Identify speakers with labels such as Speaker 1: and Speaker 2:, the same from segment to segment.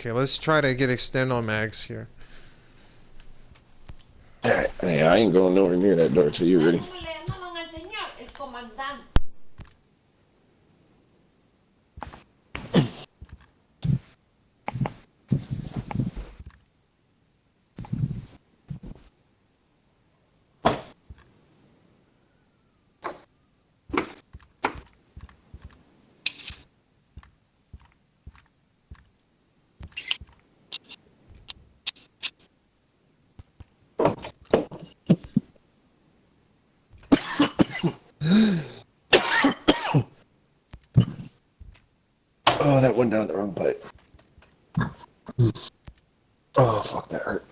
Speaker 1: Okay, let's try to get extendo mags here.
Speaker 2: Alright, hey, I ain't going nowhere near that door till you're ready. Oh, that went down the wrong pipe. Oh, fuck, that hurt.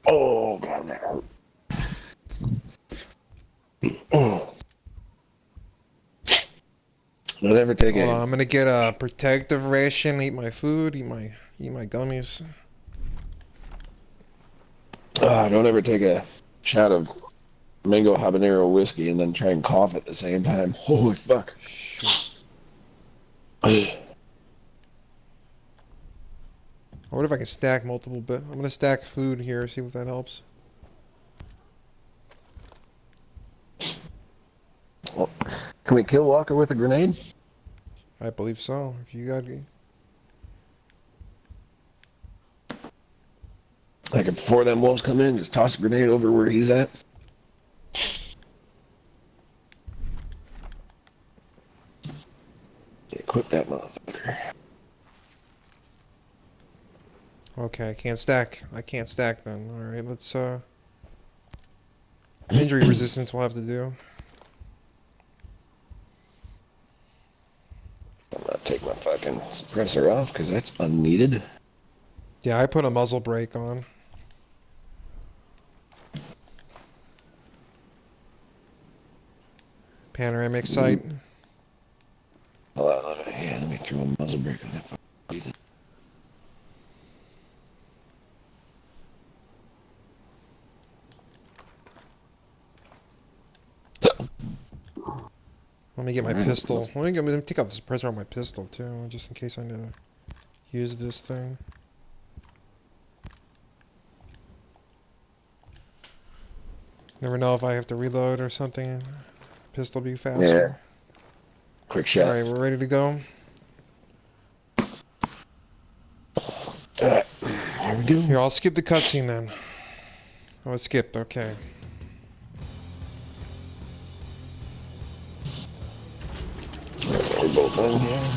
Speaker 2: Oh, God, that hurt. Don't ever take
Speaker 1: Hold
Speaker 2: a...
Speaker 1: on, I'm gonna get a protective ration, eat my food, eat my gummies.
Speaker 2: Don't ever take a shot of mango habanero whiskey and then try and cough at the same time. Holy fuck.
Speaker 1: I wonder if I can stack multiple bit. I'm gonna stack food here, see if that helps.
Speaker 2: Well, can we kill Walker with a grenade?
Speaker 1: I believe so. If you got
Speaker 2: Like before them wolves come in, just toss a grenade over where he's at. Equip that motherfucker.
Speaker 1: Okay, I can't stack. I can't stack then. Alright, let's injury resistance we'll have to do.
Speaker 2: I'm gonna take my fucking suppressor off because that's unneeded.
Speaker 1: Yeah, I put a muzzle brake on. Panoramic sight.
Speaker 2: Yeah, let me throw a muzzle brake on that fucking.
Speaker 1: Let me get my pistol. Let me take out the suppressor on my pistol too, just in case I need to use this thing. Never know if I have to reload or something. Pistol be faster.
Speaker 2: Yeah. Quick shot.
Speaker 1: Alright, we're ready to go.
Speaker 2: Alright, here we go.
Speaker 1: Here, I'll skip the cutscene then. Oh, it skipped, okay.
Speaker 2: We're both in here.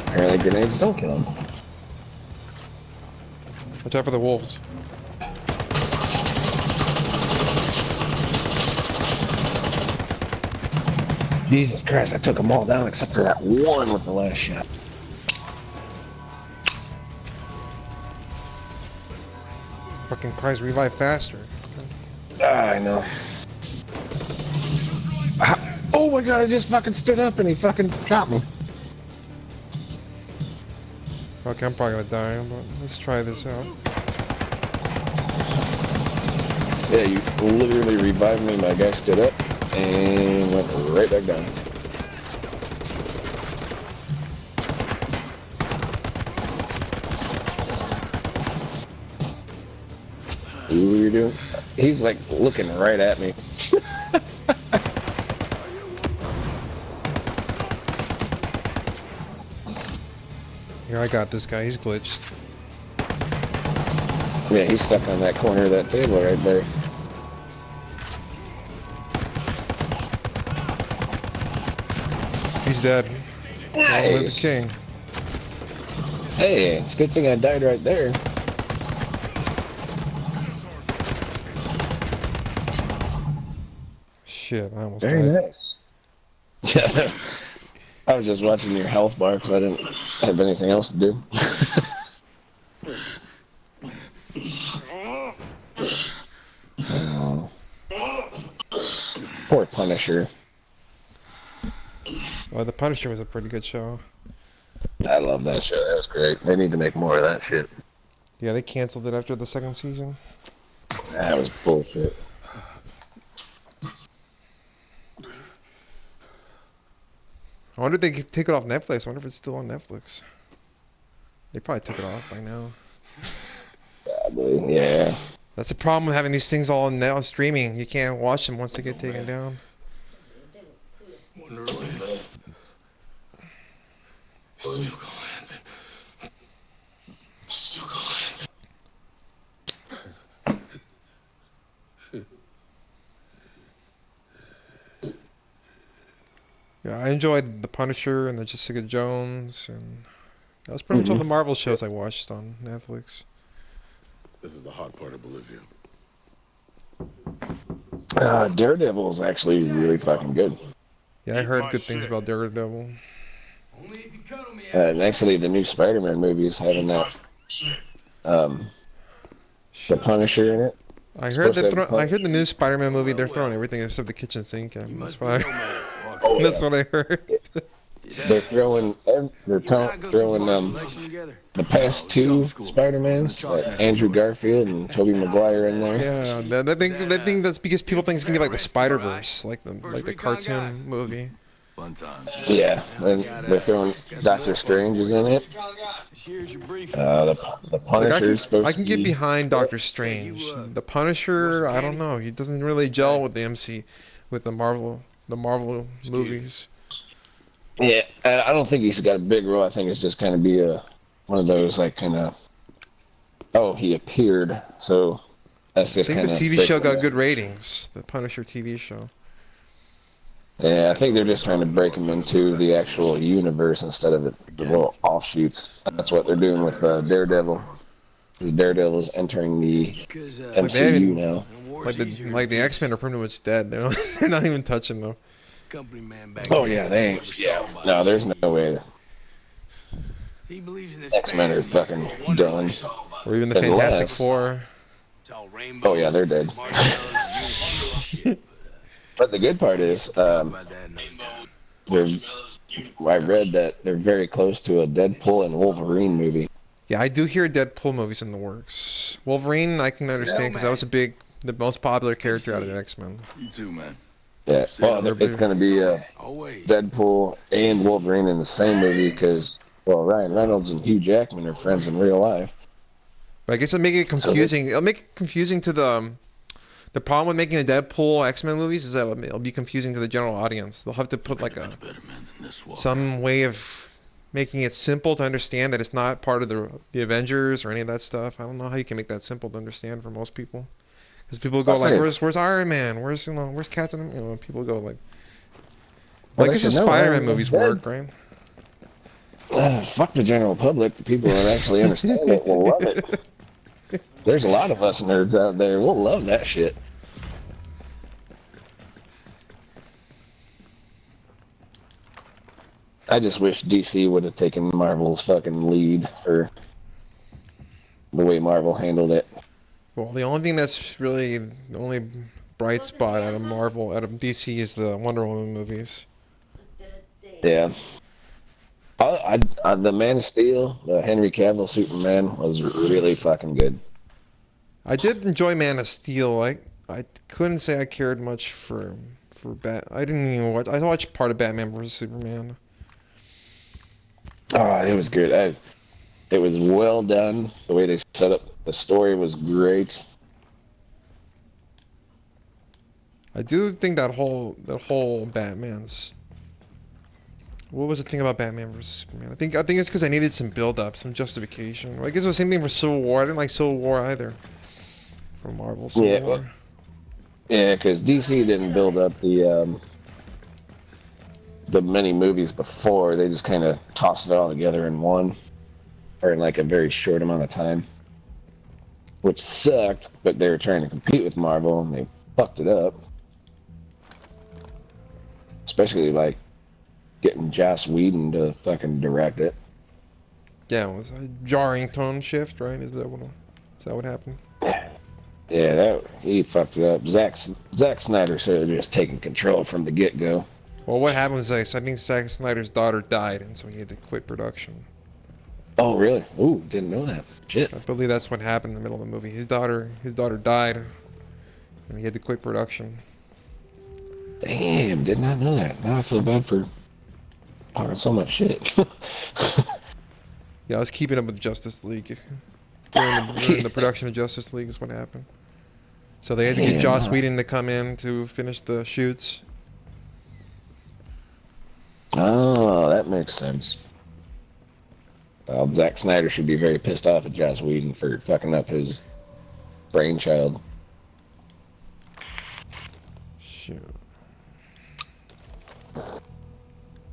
Speaker 2: Apparently grenades don't kill him.
Speaker 1: Watch out for the wolves.
Speaker 2: Jesus Christ, I took them all down except for that one with the last shot.
Speaker 1: Fucking Christ, revive faster.
Speaker 2: I know. Oh my god, I just fucking stood up and he fucking shot me.
Speaker 1: Okay, I'm probably gonna die, but let's try this out.
Speaker 2: Yeah, you literally revived me. My guy stood up and went right back down. Ooh, what are you doing? He's like looking right at me.
Speaker 1: Here, I got this guy. He's glitched.
Speaker 2: Yeah, he's stuck on that corner of that table right there.
Speaker 1: He's dead. Long live the
Speaker 2: Nice.
Speaker 1: king.
Speaker 2: Hey, it's a good thing I died right there.
Speaker 1: Shit, I almost
Speaker 2: Very
Speaker 1: died.
Speaker 2: nice. Yeah, I was just watching your health bar because I didn't have anything else to do. Oh. Poor Punisher.
Speaker 1: Well, the Punisher was a pretty good show.
Speaker 2: I love that show. That was great. They need to make more of that shit.
Speaker 1: Yeah, they canceled it after the second season.
Speaker 2: That was bullshit.
Speaker 1: I wonder if they could take it off Netflix. I wonder if it's still on Netflix. They probably took it off by now.
Speaker 2: Sadly, yeah.
Speaker 1: That's the problem with having these things all on streaming. You can't watch them once they get taken down.
Speaker 3: Wonderland. Still gonna happen. Still gonna happen.
Speaker 1: Yeah, I enjoyed The Punisher and the Jessica Jones, and that was pretty much all the Marvel shows I watched on Netflix.
Speaker 3: This is the hot part of Bolivia.
Speaker 2: Daredevil is actually really fucking good.
Speaker 1: Yeah, I heard good things about Daredevil.
Speaker 4: Only if you cuddle me.
Speaker 2: And actually, the new Spider-Man movie is having that, the Punisher in it.
Speaker 1: I heard I heard the new Spider-Man movie. They're throwing everything except the kitchen sink in. That's what that's what I heard.
Speaker 2: They're throwing the past two Spider-Mans, Andrew Garfield and Tobey Maguire in there.
Speaker 1: Yeah, I think that's because people think it's gonna be like the Spider-Verse, like the cartoon movie.
Speaker 4: Fun times.
Speaker 2: Yeah, and they're throwing Doctor Strange is in it. The Punisher is supposed
Speaker 1: I can
Speaker 2: to
Speaker 1: get
Speaker 2: be.
Speaker 1: behind Doctor Strange. The Punisher, I don't know. He doesn't really gel with the with the Marvel movies.
Speaker 2: Yeah, I don't think he's got a big role. I think it's just kind of be one of those like kind of. Oh, he appeared, so that's just kind
Speaker 1: I
Speaker 2: of.
Speaker 1: think the TV show got good ratings. The Punisher TV show.
Speaker 2: Yeah, I think they're just trying to break him into the actual universe instead of the little offshoots. That's what they're doing with Daredevil. Because Daredevil is entering the MCU now.
Speaker 1: Like the X-Men are pretty much dead. They're not even touching them.
Speaker 2: Oh yeah, they ain't. Yeah. No, there's no way. X-Men are fucking done.
Speaker 1: Or even the Fantastic Four.
Speaker 2: Oh yeah, they're dead. But the good part is, I read that they're very close to a Deadpool and Wolverine movie.
Speaker 1: Yeah, I do hear Deadpool movies in the works. Wolverine, I can understand because that was the most popular character out of the X-Men.
Speaker 4: You too, man.
Speaker 2: Yeah, well, it's going to be Deadpool and Wolverine in the same movie because, well, Ryan Reynolds and Hugh Jackman are friends in real life.
Speaker 1: But I guess it'll make it confusing. It'll make it confusing to the problem with making a Deadpool X-Men movies is that it'll be confusing to the general audience. They'll have to put like some way of making it simple to understand that it's not part of the Avengers or any of that stuff. I don't know how you can make that simple to understand for most people. Because people go like, "Where's Iron Man? Where's Captain?" People go like, well, I guess the Spider-Man movies work, right?
Speaker 2: Fuck the general public. The people that actually understand it will love it. There's a lot of us nerds out there. We'll love that shit. I just wish DC would have taken Marvel's fucking lead for the way Marvel handled it.
Speaker 1: Well, the only thing that's really the only bright spot out of DC is the Wonder Woman movies.
Speaker 2: Yeah. The Man of Steel, the Henry Cavill Superman was really fucking good.
Speaker 1: I did enjoy Man of Steel. I couldn't say I cared much for I didn't even watch. I watched part of Batman vs Superman.
Speaker 2: Oh, it was good. It was well done. The way they set up the story was great.
Speaker 1: I do think that whole Batman's. What was the thing about Batman vs Superman? I think it's because I needed some build-up, some justification. I guess it was the same thing for Civil War. I didn't like Civil War either. From Marvel Civil War.
Speaker 2: Well, yeah, because DC didn't build up the many movies before. They just kind of tossed it all together in one, or in like a very short amount of time, which sucked. But they were trying to compete with Marvel, and they fucked it up. Especially like getting Joss Whedon to fucking direct it.
Speaker 1: Yeah, it was a jarring tone shift, right? Is that what happened?
Speaker 2: Yeah, he fucked it up. Zack Snyder should have just taken control from the get-go.
Speaker 1: Well, what happened was I think Zack Snyder's daughter died, and so he had to quit production.
Speaker 2: Oh, really? Ooh, didn't know that. Shit.
Speaker 1: I believe that's what happened in the middle of the movie. His daughter died, and he had to quit production.
Speaker 2: Damn, did not know that. Now I feel bad for talking so much shit.
Speaker 1: Yeah, I was keeping up with Justice League. During the production of Justice League is what happened. So they had to get
Speaker 2: Damn,
Speaker 1: Joss
Speaker 2: huh?
Speaker 1: Whedon to come in to finish the shoots.
Speaker 2: Oh, that makes sense. Well, Zack Snyder should be very pissed off at Joss Whedon for fucking up his brainchild.
Speaker 1: Shoot.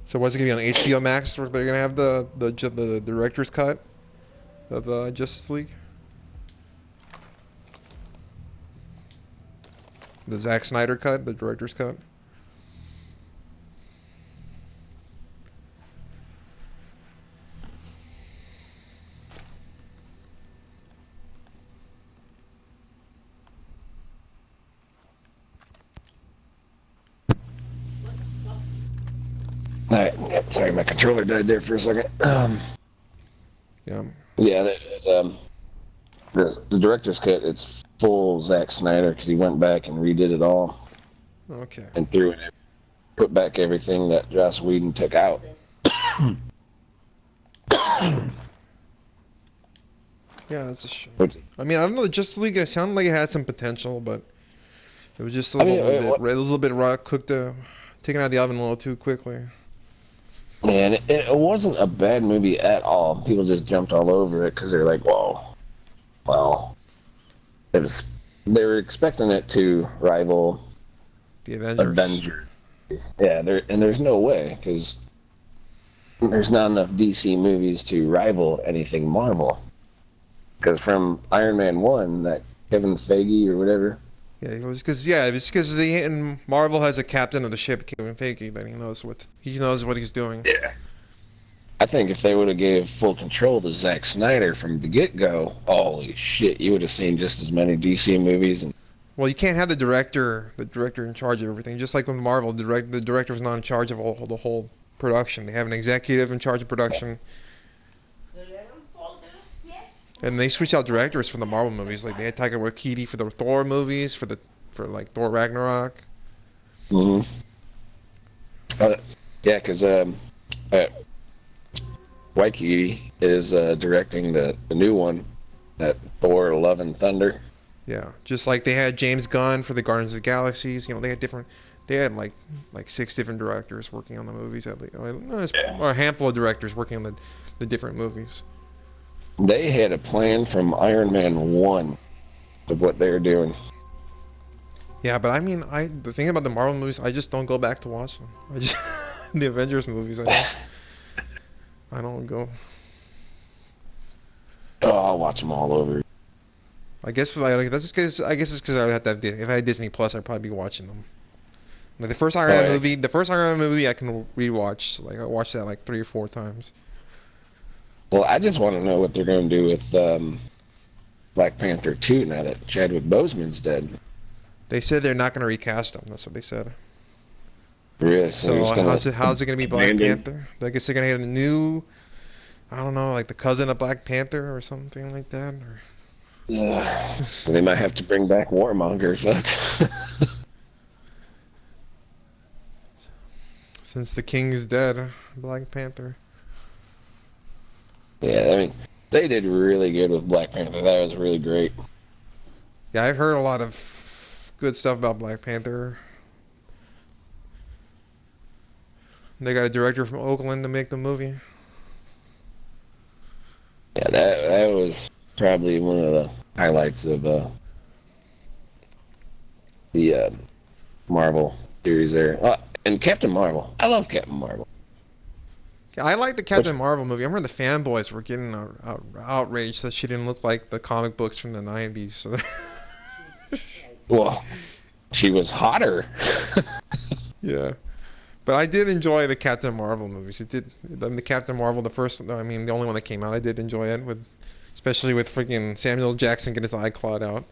Speaker 1: So what's it gonna be on HBO Max? Where they're gonna have the director's cut of Justice League? The Zack Snyder cut, the director's cut.
Speaker 2: Alright, yep, sorry, my controller died there for a second.
Speaker 1: Yeah.
Speaker 2: Yeah, the director's cut, it's full Zack Snyder because he went back and redid it all
Speaker 1: Okay.
Speaker 2: and put back everything that Joss Whedon took out.
Speaker 1: Yeah, that's a shame.
Speaker 2: But,
Speaker 1: I mean, I don't know. The Justice League it sounded like it had some potential, but it was just a
Speaker 2: I mean,
Speaker 1: little bit raw, cooked, taken out of the oven a little too quickly.
Speaker 2: man, it wasn't a bad movie at all. People just jumped all over it because they're like, whoa. Well, they were expecting it to rival
Speaker 1: The Avengers.
Speaker 2: Avengers. Yeah, there's no way because there's not enough DC movies to rival anything Marvel. Because from Iron Man 1, that Kevin Feige or whatever.
Speaker 1: Yeah, it was because and Marvel has a captain of the ship, Kevin Feige, that he knows what he's doing.
Speaker 2: Yeah. I think if they would have gave full control to Zack Snyder from the get-go, holy shit, you would have seen just as many DC movies. And
Speaker 1: Well, you can't have the director in charge of everything. Just like with Marvel, the director's not in charge of the whole production. They have an executive in charge of production. And they switch out directors for the Marvel movies. Like they had Taika Waititi for the Thor movies, for like Thor Ragnarok.
Speaker 2: yeah, because Waititi is directing the new one, that Thor: Love and Thunder.
Speaker 1: Yeah, just like they had James Gunn for the Guardians of the Galaxies. You know, they had like 6 different directors working on the movies at least, or a handful of directors working on the different movies.
Speaker 2: They had a plan from Iron Man 1 of what they were doing.
Speaker 1: Yeah, but I mean, the thing about the Marvel movies, I just don't go back to watch them. The Avengers movies, I don't go.
Speaker 2: Oh, I'll watch them all over.
Speaker 1: I guess it's because I would have to have if I had Disney Plus, I'd probably be watching them. Like the first Iron Man movie, I can rewatch. Like I watched that like 3 or 4 times.
Speaker 2: Well, I just want to know what they're going to do with Black Panther 2 now that Chadwick Boseman's dead.
Speaker 1: They said they're not going to recast him. That's what they said.
Speaker 2: Really?
Speaker 1: So how's it going to be Black Panther? I guess they're going to get a new, I don't know, like the cousin of Black Panther or something like that. Or...
Speaker 2: They might have to bring back Warmonger. Fuck.
Speaker 1: Since the king is dead, Black Panther.
Speaker 2: Yeah, I mean, they did really good with Black Panther. That was really great.
Speaker 1: Yeah, I've heard a lot of good stuff about Black Panther. They got a director from Oakland to make the movie.
Speaker 2: Yeah, that was probably one of the highlights of the Marvel series there. And Captain Marvel. I love Captain Marvel.
Speaker 1: I like the Captain Marvel movie. I remember the fanboys were getting outraged that she didn't look like the comic books from the 90s. So
Speaker 2: Well, she was hotter.
Speaker 1: Yeah. But I did enjoy the Captain Marvel movies. The Captain Marvel, the only one that came out, I did enjoy it, especially with freaking Samuel Jackson getting his eye clawed out.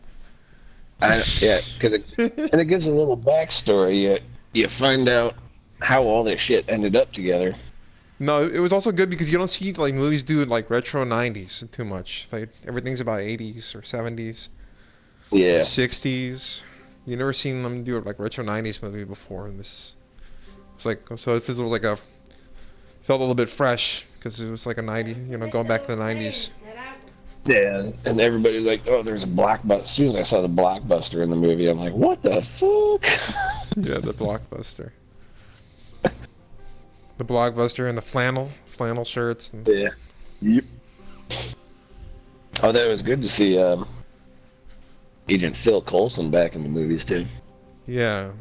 Speaker 2: Yeah, and it gives a little backstory. You find out how all this shit ended up together.
Speaker 1: No, it was also good because you don't see like movies do like retro 90s too much. Like everything's about 80s or 70s or
Speaker 2: Yeah.
Speaker 1: 60s. You never seen them do like retro 90s movie before, and this it's like so it feels like a felt a little bit fresh because it was like a 90, going back to the 90s.
Speaker 2: Yeah, and everybody's like, "Oh, there's a blockbuster." As soon as I saw the blockbuster in the movie, I'm like, "What the fuck?"
Speaker 1: Yeah, the blockbuster. The blockbuster and the flannel shirts. And...
Speaker 2: Yeah. Yep. Oh, that was good to see Agent Phil Coulson back in the movies too.
Speaker 1: Yeah.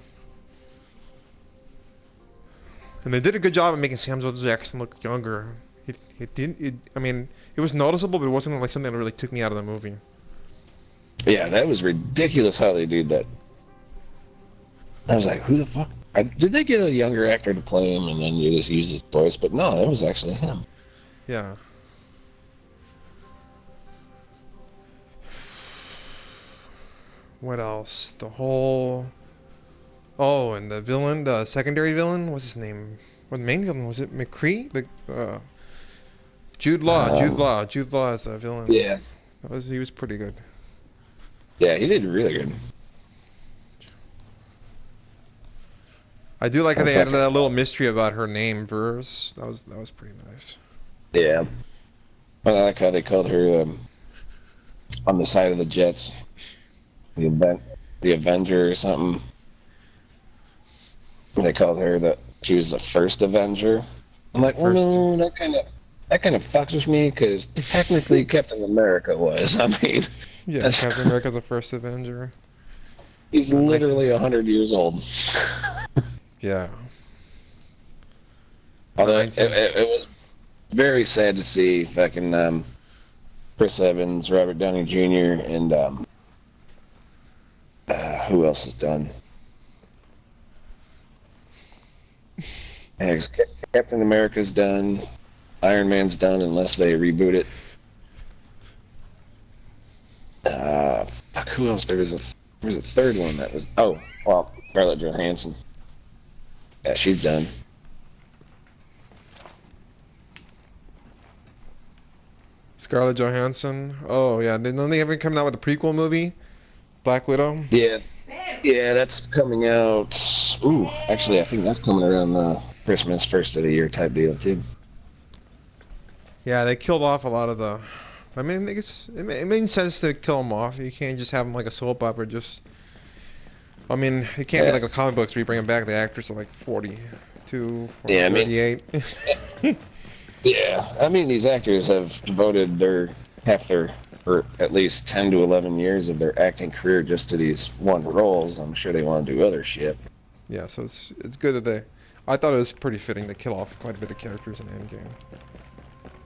Speaker 1: And they did a good job of making Samuel L. Jackson look younger. It didn't. I mean, it was noticeable, but it wasn't like something that really took me out of the movie.
Speaker 2: Yeah, that was ridiculous how they did that. I was like, "Who the fuck?" Did they get a younger actor to play him, and then you just used his voice? But no, that was actually him.
Speaker 1: Yeah. What else? The whole. Oh, and the villain, the secondary villain, what's his name? What the main villain was it? McCree? Jude Law. Jude Law is the villain.
Speaker 2: Yeah.
Speaker 1: He was pretty good.
Speaker 2: Yeah, he did really good.
Speaker 1: I do like how they added that little mystery about her name, Vers. That was pretty nice.
Speaker 2: Yeah. I like how they called her on the side of the jets, the Avenger or something. They called her she was the first Avenger. I'm like, well, no, that kind of fucks with me because technically Captain America was. I mean,
Speaker 1: yeah, Captain America's the first Avenger.
Speaker 2: He's literally 100 years old.
Speaker 1: Yeah.
Speaker 2: Although it was very sad to see fucking Chris Evans, Robert Downey Jr., and who else is done? Captain America's done. Iron Man's done unless they reboot it. Fuck, who else? There was a third one that was... Oh, well, Scarlett Johansson. Yeah, she's done.
Speaker 1: Scarlett Johansson. Oh, yeah. Didn't they ever come out with a prequel movie? Black Widow?
Speaker 2: Yeah. Yeah, that's coming out... Ooh, actually, I think that's coming around Christmas, first of the year type deal, too.
Speaker 1: Yeah, they killed off a lot of the... I mean, I guess it makes sense to kill them off. You can't just have them like a soap opera, just... I mean, it can't be like a comic books where you bring them back. The actors are like 42, 38.
Speaker 2: Yeah, I mean, these actors have devoted or at least 10 to 11 years of their acting career just to these one roles. I'm sure they want to do other shit.
Speaker 1: Yeah, so it's good that they... I thought it was pretty fitting to kill off quite a bit of characters in Endgame.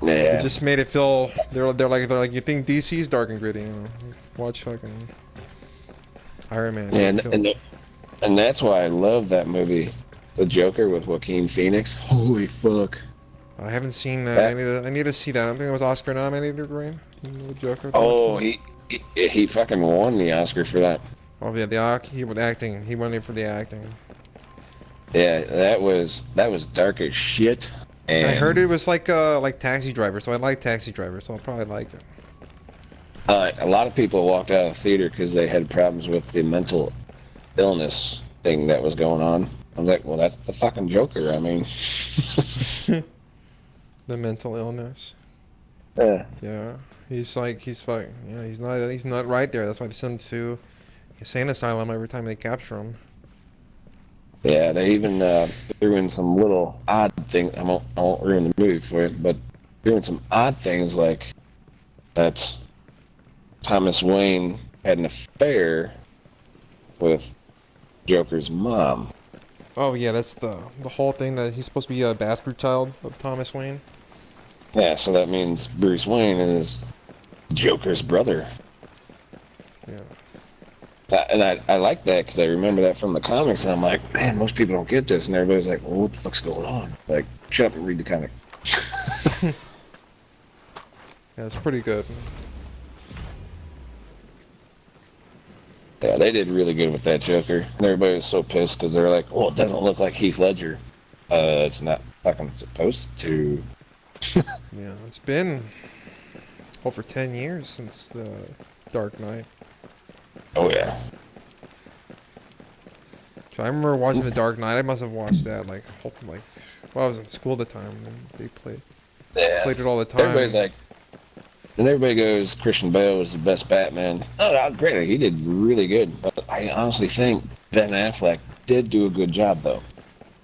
Speaker 2: Yeah.
Speaker 1: It just made it feel... They're like, you think DC's dark and gritty, Watch fucking... Iron Man.
Speaker 2: Yeah, and that's why I love that movie, The Joker with Joaquin Phoenix. Holy fuck!
Speaker 1: I haven't seen that. I need to see that. I think it was Oscar nominated, right? The Joker.
Speaker 2: Oh, he fucking won the Oscar for that.
Speaker 1: Oh yeah, he was acting. He won it for the acting.
Speaker 2: Yeah, that was dark as shit. And
Speaker 1: I heard it was like Taxi Driver, so I like Taxi Driver, so I'll probably like it.
Speaker 2: A lot of people walked out of the theater because they had problems with the mental illness thing that was going on. I was like, well, that's the fucking Joker. I mean,
Speaker 1: the mental illness.
Speaker 2: Yeah.
Speaker 1: Yeah, he's fucking. Yeah, he's not right there. That's why they send him to a insane asylum every time they capture him.
Speaker 2: Yeah, they even threw in some little odd things. I won't ruin the movie for you, but threw in some odd things like that. Thomas Wayne had an affair with Joker's mom.
Speaker 1: Oh yeah, that's the whole thing that he's supposed to be a bastard child of Thomas Wayne.
Speaker 2: Yeah, so that means Bruce Wayne is Joker's brother.
Speaker 1: Yeah.
Speaker 2: And I like that because I remember that from the comics, and I'm like, man, most people don't get this, and everybody's like, well, what the fuck's going on? Like, shut up and read the comic.
Speaker 1: Yeah, it's pretty good.
Speaker 2: Yeah, they did really good with that Joker. And everybody was so pissed because they're like, "Oh, it doesn't look like Heath Ledger." It's not. fucking supposed to.
Speaker 1: Yeah, it's been over 10 years since the Dark Knight.
Speaker 2: Oh yeah.
Speaker 1: So I remember watching the Dark Knight. I must have watched that like, well, I was in school at the time, and they
Speaker 2: Yeah.
Speaker 1: played it all the time.
Speaker 2: Everybody's like, and everybody goes Christian Bale was the best Batman. Oh, great, he did really good. But I honestly think Ben Affleck did do a good job, though.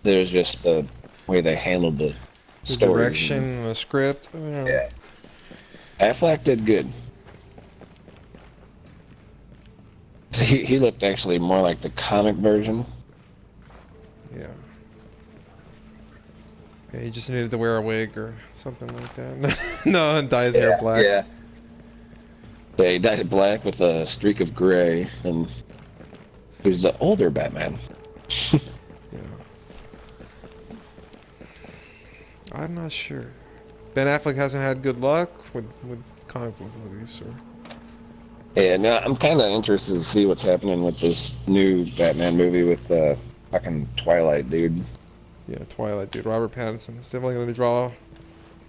Speaker 2: There's just the way they handled the
Speaker 1: the
Speaker 2: story.
Speaker 1: direction, the script.
Speaker 2: Yeah. Affleck did good. He looked actually more like the comic version.
Speaker 1: Yeah. Yeah, he just needed to wear a wig or something like that. No, and dye his hair black.
Speaker 2: Yeah. Yeah, he dyed it black with a streak of gray, and he was the older Batman.
Speaker 1: Yeah. I'm not sure. Ben Affleck hasn't had good luck with comic book movies, or...
Speaker 2: Yeah, no, I'm kind of interested to see what's happening with this new Batman movie with fucking Twilight dude.
Speaker 1: Yeah, Twilight, dude. Robert Pattinson. It's definitely going to draw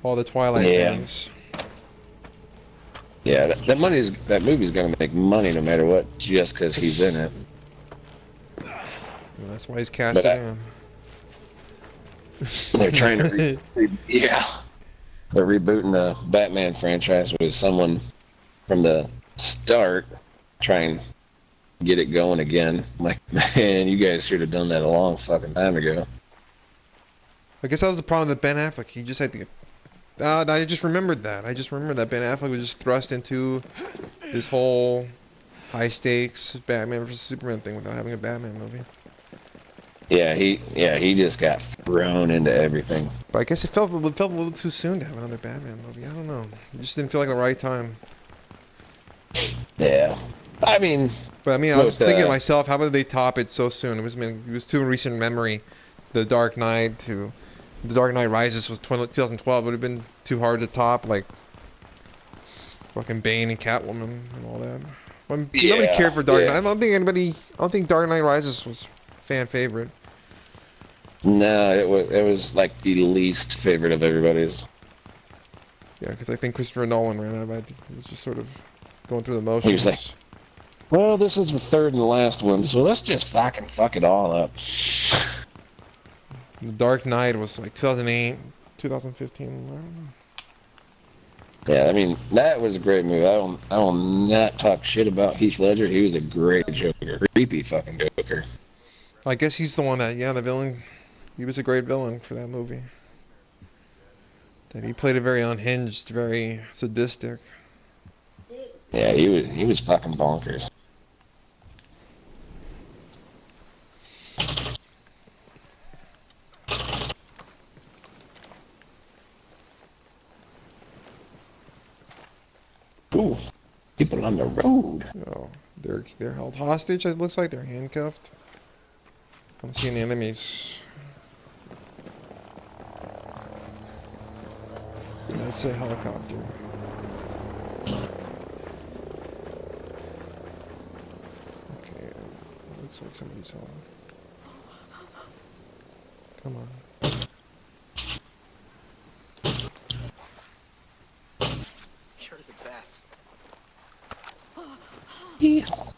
Speaker 1: all the Twilight
Speaker 2: Yeah.
Speaker 1: fans.
Speaker 2: Yeah, that movie's gonna make money no matter what, just because he's in it.
Speaker 1: Yeah, that's why he's casted in.
Speaker 2: They're trying to, yeah, they're rebooting the Batman franchise with someone from the start, trying to get it going again. I'm like, man, you guys should have done that a long fucking time ago.
Speaker 1: I guess that was the problem with Ben Affleck. He just had to get... I just remembered that. I just remembered that Ben Affleck was just thrust into this whole high-stakes Batman versus Superman thing without having a Batman movie.
Speaker 2: Yeah, he just got thrown into everything.
Speaker 1: But I guess it felt a little too soon to have another Batman movie. I don't know. It just didn't feel like the right time.
Speaker 2: Yeah, I mean...
Speaker 1: But I mean, I was thinking to myself, how about they top it so soon? It was too recent memory. The Dark Knight Rises was 2012. It would have been too hard to top, like fucking Bane and Catwoman and all that. Nobody cared for Dark Knight. I don't think Dark Knight Rises was fan favorite.
Speaker 2: No, it was like the least favorite of everybody's.
Speaker 1: Yeah, because I think Christopher Nolan ran out of ideas. He was just sort of going through the motions.
Speaker 2: He was like, well, this is the third and last one, so let's just fucking fuck it all up.
Speaker 1: The Dark Knight was like 2008, 2015. I don't know.
Speaker 2: Yeah, I mean, that was a great movie. I will not talk shit about Heath Ledger. He was a great Joker. Creepy fucking Joker.
Speaker 1: I guess he's the one that, yeah, the villain. He was a great villain for that movie. That he played it very unhinged, very sadistic.
Speaker 2: Yeah, he was fucking bonkers. Ooh, people on the road.
Speaker 1: Oh, they're held hostage. It looks like they're handcuffed. I'm seeing the enemies. That's a helicopter. Okay, looks like somebody's home. Come on.
Speaker 5: You're the best.
Speaker 2: Yeehaw.